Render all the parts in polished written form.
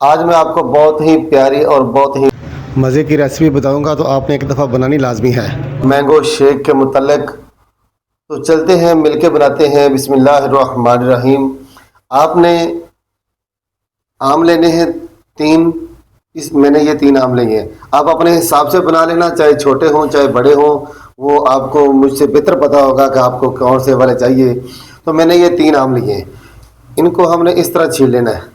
आज मैं आपको बहुत ही प्यारी और बहुत ही मज़े की रेसिपी बताऊंगा, तो आपने एक दफ़ा बनानी लाजमी है। मैंगो शेक के मुतल्लिक तो चलते हैं मिलके बनाते हैं। बिस्मिल्लाहिर्रहमानिर्रहीम। आपने आम लेने हैं 3। मैंने ये 3 आम लिए हैं। आप अपने हिसाब से बना लेना, चाहे छोटे हों चाहे बड़े हों, वो आपको मुझसे बेहतर पता होगा कि आपको कौन से वाले चाहिए। तो मैंने ये 3 आम लिए हैं, इनको हमने इस तरह छील लेना है।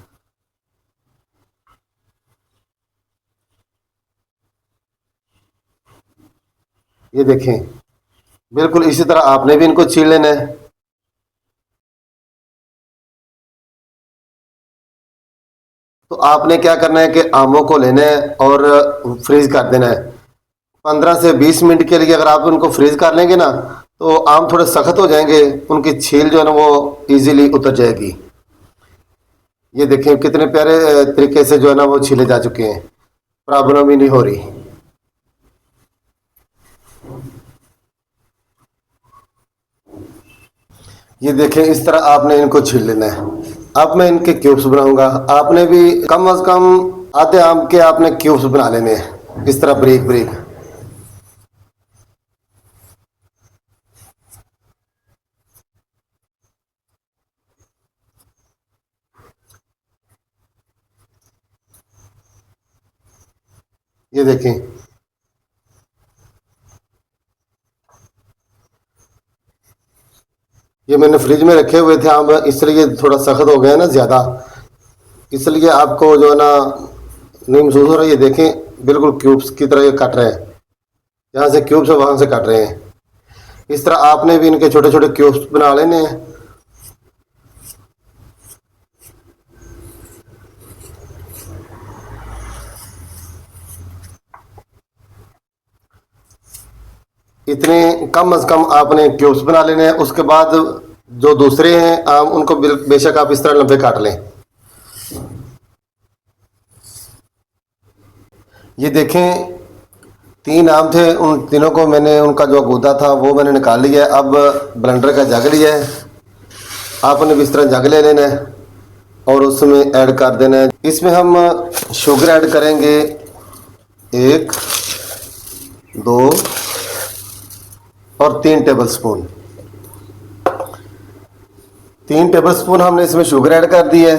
ये देखें, बिल्कुल इसी तरह आपने भी इनको छील लेना है। तो आपने क्या करना है कि आमों को लेना है और फ्रीज कर देना है 15 से 20 मिनट के लिए। अगर आप उनको फ्रीज कर लेंगे ना, तो आम थोड़े सख्त हो जाएंगे, उनकी छील जो है ना वो इजीली उतर जाएगी। ये देखें कितने प्यारे तरीके से जो है ना वो छीले जा चुके हैं, प्रॉब्लम ही नहीं हो रही। ये देखें, इस तरह आपने इनको छील लेना है। अब मैं इनके क्यूब्स बनाऊंगा। आपने भी कम अज कम आधे आम के आपने क्यूब्स बना लेने हैं, इस तरह ब्रीक ब्रीक। ये देखें, ये मैंने फ्रिज में रखे हुए थे आम, इसलिए थोड़ा सख्त हो गया ना ज़्यादा, इसलिए आपको जो है ना नहीं महसूस हो रहा है। ये देखें, बिल्कुल क्यूब्स की तरह ये कट रहे हैं, जहाँ से क्यूब्स है वहाँ से कट रहे हैं। इस तरह आपने भी इनके छोटे छोटे क्यूब्स बना लेने हैं। इतने कम अज़ कम आपने क्यूब्स बना लेने हैं। उसके बाद जो दूसरे हैं आम, उनको बेशक आप इस तरह लंबे काट लें। ये देखें, 3 आम थे, उन तीनों को मैंने उनका जो गूदा था वो मैंने निकाल लिया है। अब ब्लेंडर का जग लिया है, आपने भी इस तरह जग ले लेना है और उसमें ऐड कर देना है। इसमें हम शुगर ऐड करेंगे 1, 2 और 3 टेबल स्पून। 3 टेबल स्पून हमने इसमें शुगर ऐड कर दी है।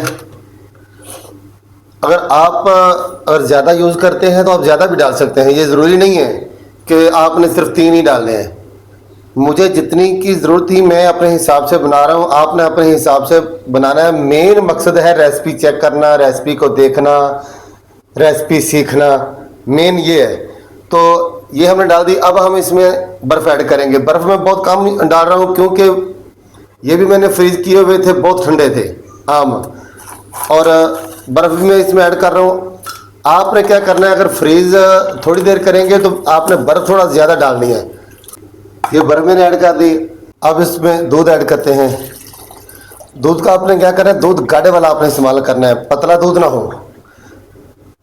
अगर आप अगर ज़्यादा यूज़ करते हैं तो आप ज़्यादा भी डाल सकते हैं, ये ज़रूरी नहीं है कि आपने सिर्फ 3 ही डालने हैं। मुझे जितनी की ज़रूरत थी मैं अपने हिसाब से बना रहा हूँ, आपने अपने हिसाब से बनाना है। मेन मकसद है रेसिपी चेक करना, रेसिपी को देखना, रेसिपी सीखना, मेन ये है। तो ये हमने डाल दी। अब हम इसमें बर्फ़ ऐड करेंगे। बर्फ़ में बहुत कम डाल रहा हूँ क्योंकि ये भी मैंने फ्रीज किए हुए थे, बहुत ठंडे थे आम, और बर्फ़ भी मैं इसमें ऐड कर रहा हूँ। आपने क्या करना है, अगर फ्रीज थोड़ी देर करेंगे तो आपने बर्फ़ थोड़ा ज़्यादा डालनी है। ये बर्फ़ मैंने ऐड कर दी। अब इसमें दूध ऐड करते हैं। दूध का आपने क्या करना है, दूध गाढ़े वाला आपने इस्तेमाल करना है, पतला दूध ना हो।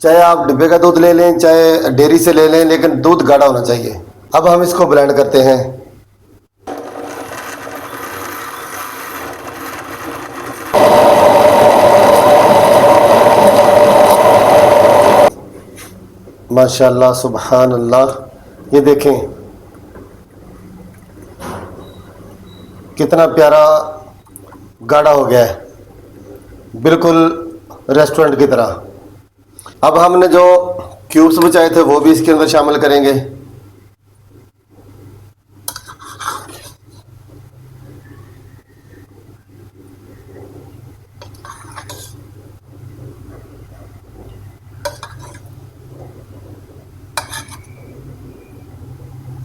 चाहे आप डिब्बे का दूध ले लें चाहे डेयरी से ले लें, लेकिन दूध गाढ़ा होना चाहिए। अब हम इसको ब्लेंड करते हैं। माशाल्लाह, सुबहान अल्लाह। ये देखें कितना प्यारा गाढ़ा हो गया है, बिल्कुल रेस्टोरेंट की तरह। अब हमने जो क्यूब्स बचाए थे वो भी इसके अंदर शामिल करेंगे।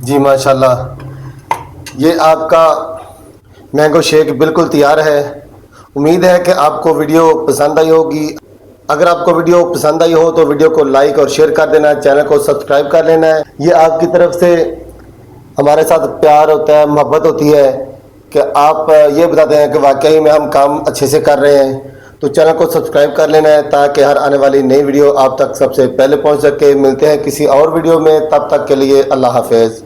जी माशाल्लाह, ये आपका मैंगो शेक बिल्कुल तैयार है। उम्मीद है कि आपको वीडियो पसंद आई होगी। अगर आपको वीडियो पसंद आई हो तो वीडियो को लाइक और शेयर कर देना है, चैनल को सब्सक्राइब कर लेना है। ये आपकी तरफ से हमारे साथ प्यार होता है, मोहब्बत होती है कि आप ये बताते हैं कि वाकई में हम काम अच्छे से कर रहे हैं। तो चैनल को सब्सक्राइब कर लेना है ताकि हर आने वाली नई वीडियो आप तक सबसे पहले पहुंच सके। मिलते हैं किसी और वीडियो में, तब तक के लिए अल्लाह हाफिज़।